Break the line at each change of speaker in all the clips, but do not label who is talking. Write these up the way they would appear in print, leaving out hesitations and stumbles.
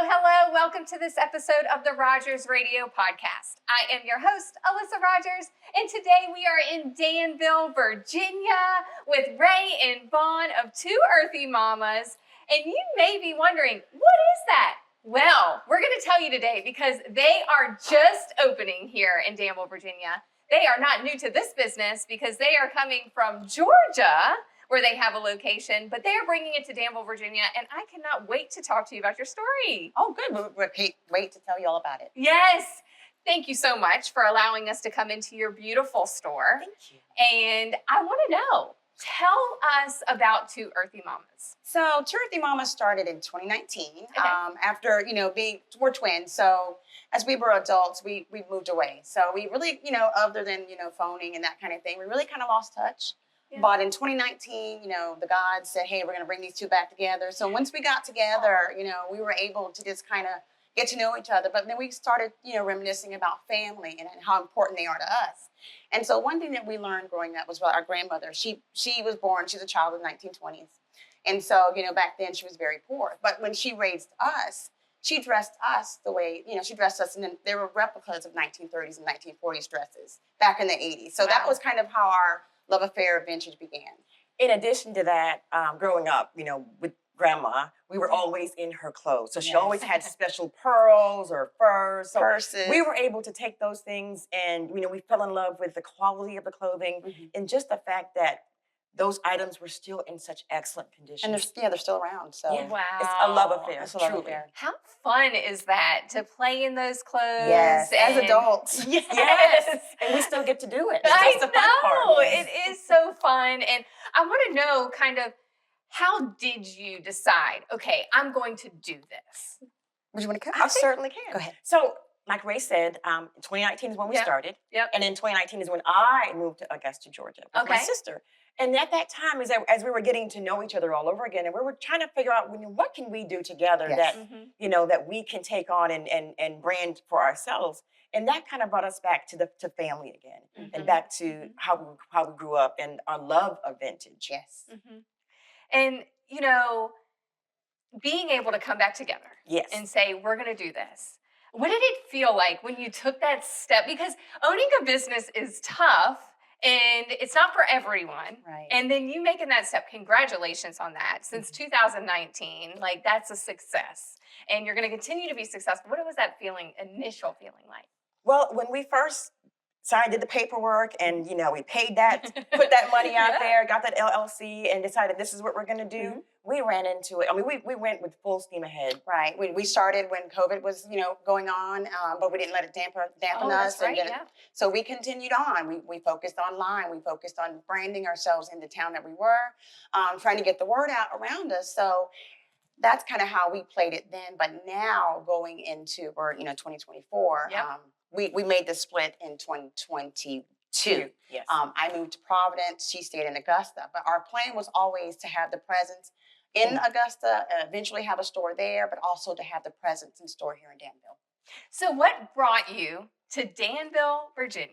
Hello. Welcome to this episode of the Rogers Radio Podcast. I am your host, Alyssa Rogers, and today we are in Danville, Virginia, with Ray and Vaughn of Two Earthy Mamas. And you may be wondering, what is that? Well, we're going to tell you today because they are just opening here in Danville, Virginia. They are not new to this business because they are coming from Georgia, where they have a location, but they are bringing it to Danville, Virginia, and I cannot wait to talk to you about your story.
Oh, good. We'll wait to tell you all about it.
Yes. Thank you so much for allowing us to come into your beautiful store.
Thank you.
And I want to know, tell us about Two Earthy Mamas.
So, Two Earthy Mamas started in 2019
Okay.
after, we're twins. So, as we were adults, we moved away. So, we really, other than, phoning and that kind of thing, we really kind of lost touch. Yeah. But in 2019, the gods said, hey, we're going to bring these two back together. So once we got together, we were able to just kind of get to know each other. But then we started, reminiscing about family and how important they are to us. And so one thing that we learned growing up was about our grandmother. She was born, she's a child of the 1920s. And so, back then she was very poor. But when she raised us, she dressed us the way, she dressed us. And then there were replicas of 1930s and 1940s dresses back in the 80s. So that was kind of how our love affair of vintage began.
In addition to that, growing up, with grandma, we were always in her clothes. So she always had special pearls or furs. So
Purses.
we were able to take those things and, we fell in love with the quality of the clothing and just the fact that those items were still in such excellent condition.
And they're still around. So
Wow.
It's a love affair,
It's a love
truly.
affair.
How fun is that to play in those clothes?
Yes, as
and-
adults.
Yes.
And we still get to do it.
I
That's the fun part.
know. It is so fun. And I want to know kind of, how did you decide, okay, I'm going to do this?
Would you want to come?
I certainly can.
Go ahead.
So, like Ray said, 2019 is when we started.
Yep.
And then 2019 is when I moved to Augusta, Georgia with my sister. And at that time, as we were getting to know each other all over again, and we were trying to figure out, what can we do together that, that we can take on and brand for ourselves. And that kind of brought us back to family again and back to how we grew up and our love of vintage.
Yes.
And, being able to come back together and say, we're going to do this. What did it feel like when you took that step? Because owning a business is tough and it's not for everyone.
Right.
And then you making that step, congratulations on that. Since 2019, that's a success. And you're going to continue to be successful. What was that initial feeling like?
Well, when we first did the paperwork and, we paid that, put that money out there, got that LLC and decided this is what we're going to do, we ran into it. I mean, we went with full steam ahead.
Right. We started when COVID was, going on, but we didn't let it dampen us.
That's right,
So we continued on. We focused online. We focused on branding ourselves in the town that we were, trying to get the word out around us. So that's kind of how we played it then. But now going into, 2024, we made the split in 2022.
Yes.
I moved to Providence. She stayed in Augusta. But our plan was always to have the presence in Augusta, eventually have a store there, but also to have the presence in store here in Danville.
So what brought you to Danville, Virginia?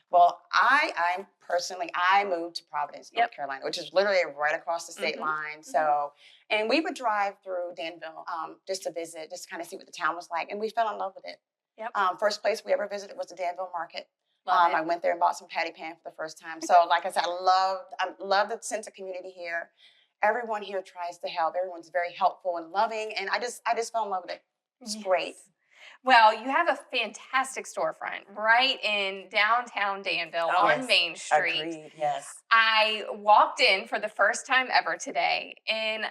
Well, I personally moved to Providence, North Carolina, which is literally right across the state line. So, and we would drive through Danville just to visit, just to kind of see what the town was like. And we fell in love with it.
Yep.
First place we ever visited was the Danville Market.
Love
I went there and bought some patty pan for the first time. So like I said, I love the sense of community here. Everyone here tries to help. Everyone's very helpful and loving. And I just fell in love with it. It's great.
Well, you have a fantastic storefront right in downtown Danville on Main Street.
Agreed, yes.
I walked in for the first time ever today, and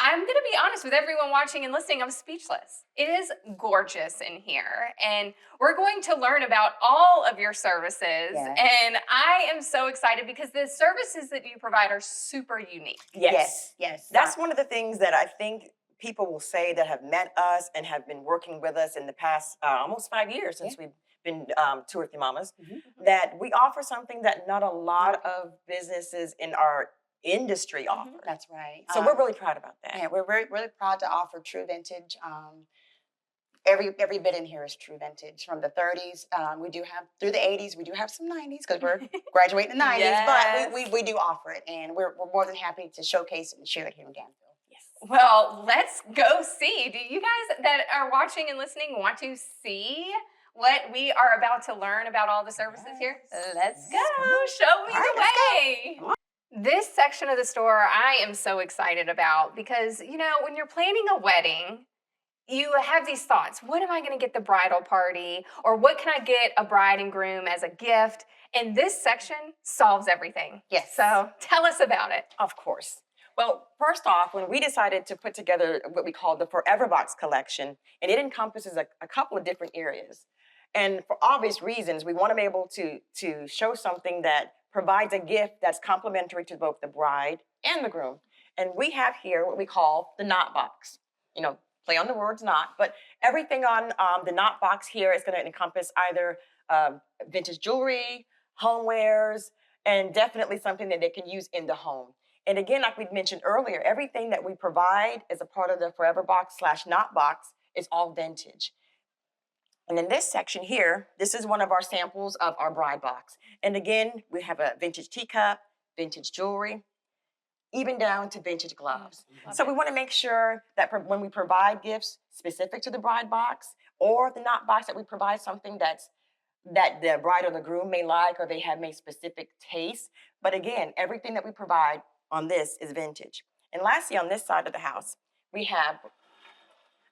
I'm going to be honest with everyone watching and listening, I'm speechless. It is gorgeous in here, and we're going to learn about all of your services, and I am so excited because the services that you provide are super unique.
Yes.
Yes.
That's one of the things that I think people will say that have met us and have been working with us in the past almost 5 years since we've been Two Earthy Mamas, that we offer something that not a lot of businesses in our industry offer.
That's right.
So we're really proud about that.
Yeah, we're really proud to offer true vintage. Every bit in here is true vintage from the 30s. We do have through the 80s. We do have some 90s because we're graduating the 90s. But we do offer it, and we're more than happy to showcase it and share it here in Danville.
Well, let's go see. Do you guys that are watching and listening want to see what we are about to learn about all the services here? Let's go. Show me the way. This section of the store I am so excited about because, when you're planning a wedding, you have these thoughts. What am I going to get the bridal party? Or what can I get a bride and groom as a gift? And this section solves everything.
Yes.
So tell us about it.
Of course. Well, first off, when we decided to put together what we call the Forever Box collection, and it encompasses a couple of different areas. And for obvious reasons, we want to be able to show something that provides a gift that's complementary to both the bride and the groom. And we have here what we call the knot box. Play on the words knot, but everything on the knot box here is going to encompass either vintage jewelry, homewares, and definitely something that they can use in the home. And again, like we mentioned earlier, everything that we provide as a part of the Forever Box / knot box is all vintage. And in this section here, this is one of our samples of our bride box. And again, we have a vintage teacup, vintage jewelry, even down to vintage gloves. So we want to make sure that when we provide gifts specific to the bride box or the knot box, that we provide something that the bride or the groom may like, or they have a specific taste. But again, everything that we provide on this is vintage. And lastly, on this side of the house, we have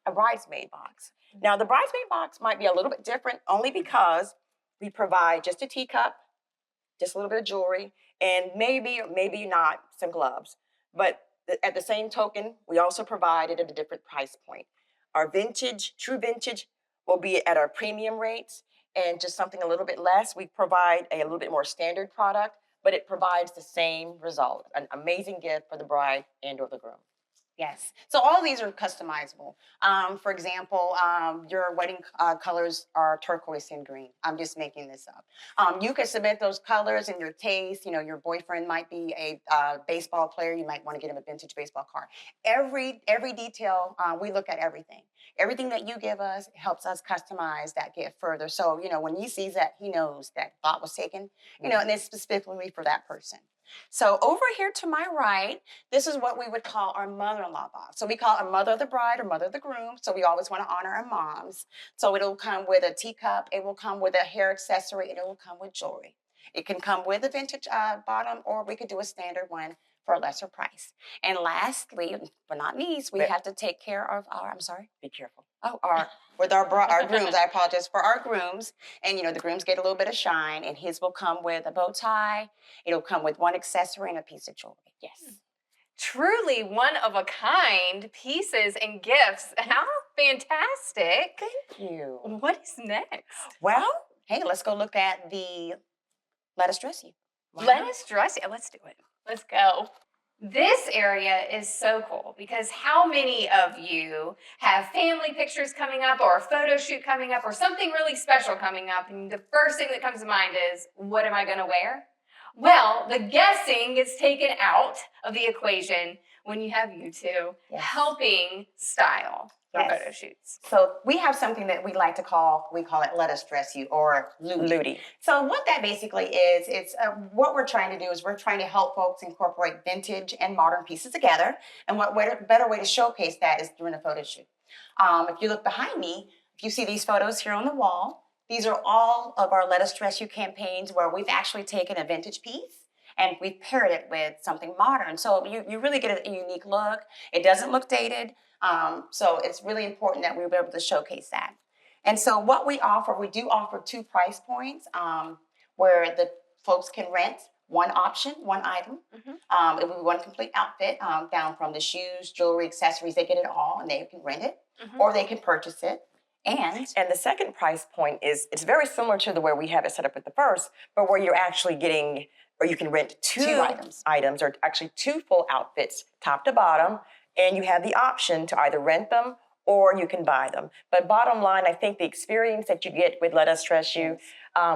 a bridesmaid box. Now, the bridesmaid box might be a little bit different only because we provide just a teacup, just a little bit of jewelry, and maybe not some gloves. But at the same token, we also provide it at a different price point. Our vintage, true vintage, will be at our premium rates, and just something a little bit less, we provide a little bit more standard product, but it provides the same result, an amazing gift for the bride and or the groom.
Yes. So all of these are customizable. For example, your wedding colors are turquoise and green. I'm just making this up. You can submit those colors and your taste. Your boyfriend might be a baseball player. You might want to get him a vintage baseball card. Every detail, we look at everything. Everything that you give us helps us customize that gift further. So, when he sees that, he knows that thought was taken, and it's specifically for that person. So over here to my right, this is what we would call our mother-in-law box. So we call our mother of the bride or mother of the groom. So we always want to honor our moms. So it'll come with a teacup. It will come with a hair accessory. And it will come with jewelry. It can come with a vintage bottom, or we could do a standard one for a lesser price. And lastly, but not least, we have to take care of our, I'm sorry?
Be careful.
Oh, our grooms. I apologize for our grooms. And, the grooms get a little bit of shine, and his will come with a bow tie. It'll come with one accessory and a piece of jewelry. Yes.
Truly one of a kind pieces and gifts. How fantastic.
Thank you.
What is next?
Well, hey, let's go look at the Let Us Dress You.
Wow. Let us dress you. Let's do it. Let's go. This area is so cool because how many of you have family pictures coming up or a photo shoot coming up or something really special coming up, and the first thing that comes to mind is, what am I going to wear? Well, the guessing gets taken out of the equation when you have you two helping style for photo shoots.
So we have something that we like to call, we call it Let Us Dress You, or Ludi. So what that basically is, it's what we're trying to do is we're trying to help folks incorporate vintage and modern pieces together. And what better way to showcase that is during a photo shoot. If you look behind me, if you see these photos here on the wall, these are all of our Let Us Dress You campaigns where we've actually taken a vintage piece and we've paired it with something modern. So you really get a unique look. It doesn't look dated. So it's really important that we're able to showcase that. And so what we do offer 2 price points where the folks can rent one option, one item. It will be one complete outfit down from the shoes, jewelry, accessories. They get it all and they can rent it or they can purchase it. And
the second price point is, it's very similar to the way we have it set up with the first, but where you're actually getting, or you can rent two items, or actually 2 full outfits, top to bottom, and you have the option to either rent them or you can buy them. But bottom line, I think the experience that you get with Let Us Dress You,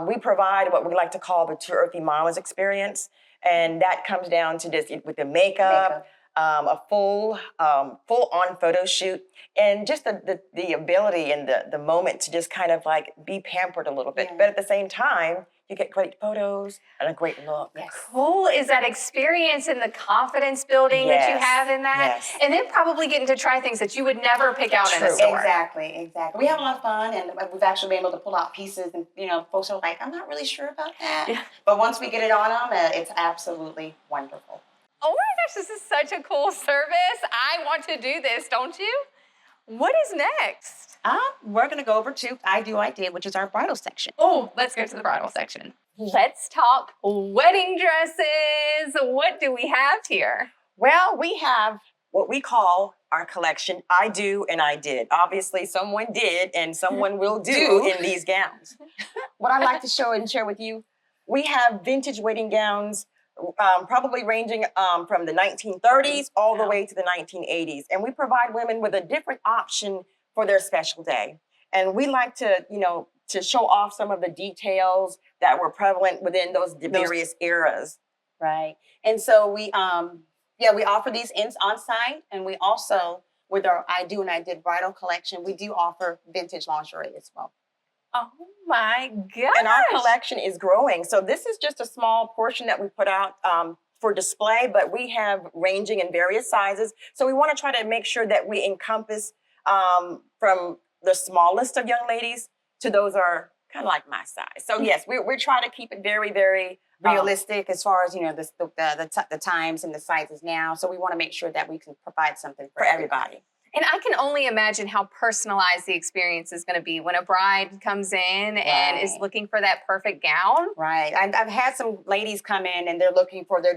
we provide what we like to call the true Earthy Mamas experience, and that comes down to just with the makeup. A full-on photo shoot, and just the ability and the moment to just kind of like be pampered a little bit. But at the same time, You get great photos and a great look.
Yes.
Cool is that experience and the confidence building that you have in that.
Yes.
And then probably getting to try things that you would never pick out in a store.
Exactly. We have a lot of fun, and we've actually been able to pull out pieces, and folks are like, I'm not really sure about that.
Yeah.
But once we get it on them, it's absolutely wonderful.
Oh my gosh, this is such a cool service. I want to do this, don't you? What is next?
We're going to go over to I Did, which is our bridal section.
Oh, let's go to the bridal section. Let's talk wedding dresses. What do we have here?
Well, we have what we call our collection, I Do and I Did. Obviously, someone did and someone will do in these gowns. What I'd like to show and share with you, we have vintage wedding gowns, probably ranging from the 1930s all the way to the 1980s. And we provide women with a different option for their special day. And we like to, to show off some of the details that were prevalent within those various eras.
Right. And so we offer these on site, and we also, with our I Do and I Did bridal collection, we do offer vintage lingerie as well.
Oh my gosh.
And our collection is growing. So this is just a small portion that we put out for display, but we have ranging in various sizes. So we want to try to make sure that we encompass from the smallest of young ladies to those are kind of like my size. So yes, we're trying to keep it very, very
realistic as far as the times and the sizes now. So we want to make sure that we can provide something for everybody.
And I can only imagine how personalized the experience is going to be when a bride comes in and is looking for that perfect gown.
Right. I've had some ladies come in and they're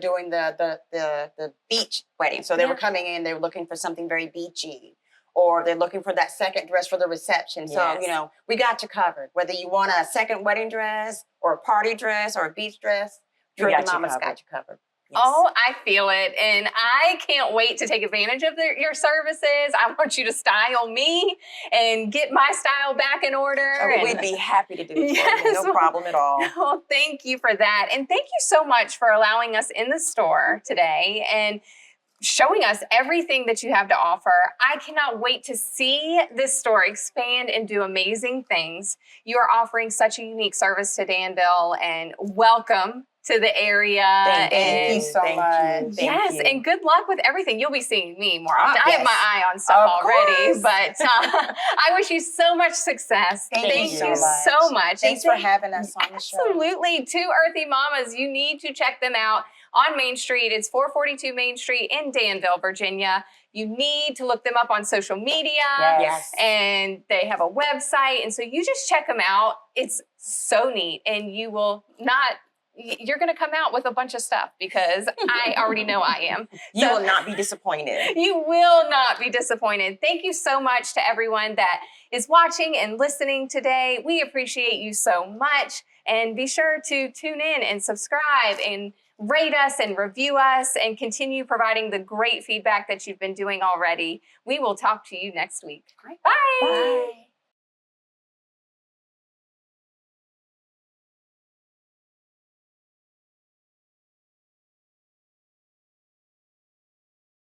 doing the beach wedding. So they were coming in, they were looking for something very beachy, or they're looking for that second dress for the reception.
Yes.
So, we got you covered. Whether you want a second wedding dress or a party dress or a beach dress, Earthy Mamas got you covered.
Yes. Oh, I feel it. And I can't wait to take advantage of your services. I want you to style me and get my style back in order.
Oh, we'd be happy to do it for you. No problem at all.
Well, thank you for that. And thank you so much for allowing us in the store today and showing us everything that you have to offer. I cannot wait to see this store expand and do amazing things. You are offering such a unique service to Danville, and welcome to the area.
Thank you so much.
Yes, and good luck with everything. You'll be seeing me more often. I have my eye on stuff already, but I wish you so much success.
Thank you
so much.
Thanks for having us on the show.
Absolutely. To Earthy Mamas, you need to check them out on Main Street. It's 442 Main Street in Danville, Virginia. You need to look them up on social media.
Yes.
And they have a website. And so you just check them out. It's so neat. And you will not... You're going to come out with a bunch of stuff because I already know I am.
You will not be disappointed.
You will not be disappointed. Thank you so much to everyone that is watching and listening today. We appreciate you so much. And be sure to tune in and subscribe and rate us and review us and continue providing the great feedback that you've been doing already. We will talk to you next week.
Bye.
Bye.
Bye.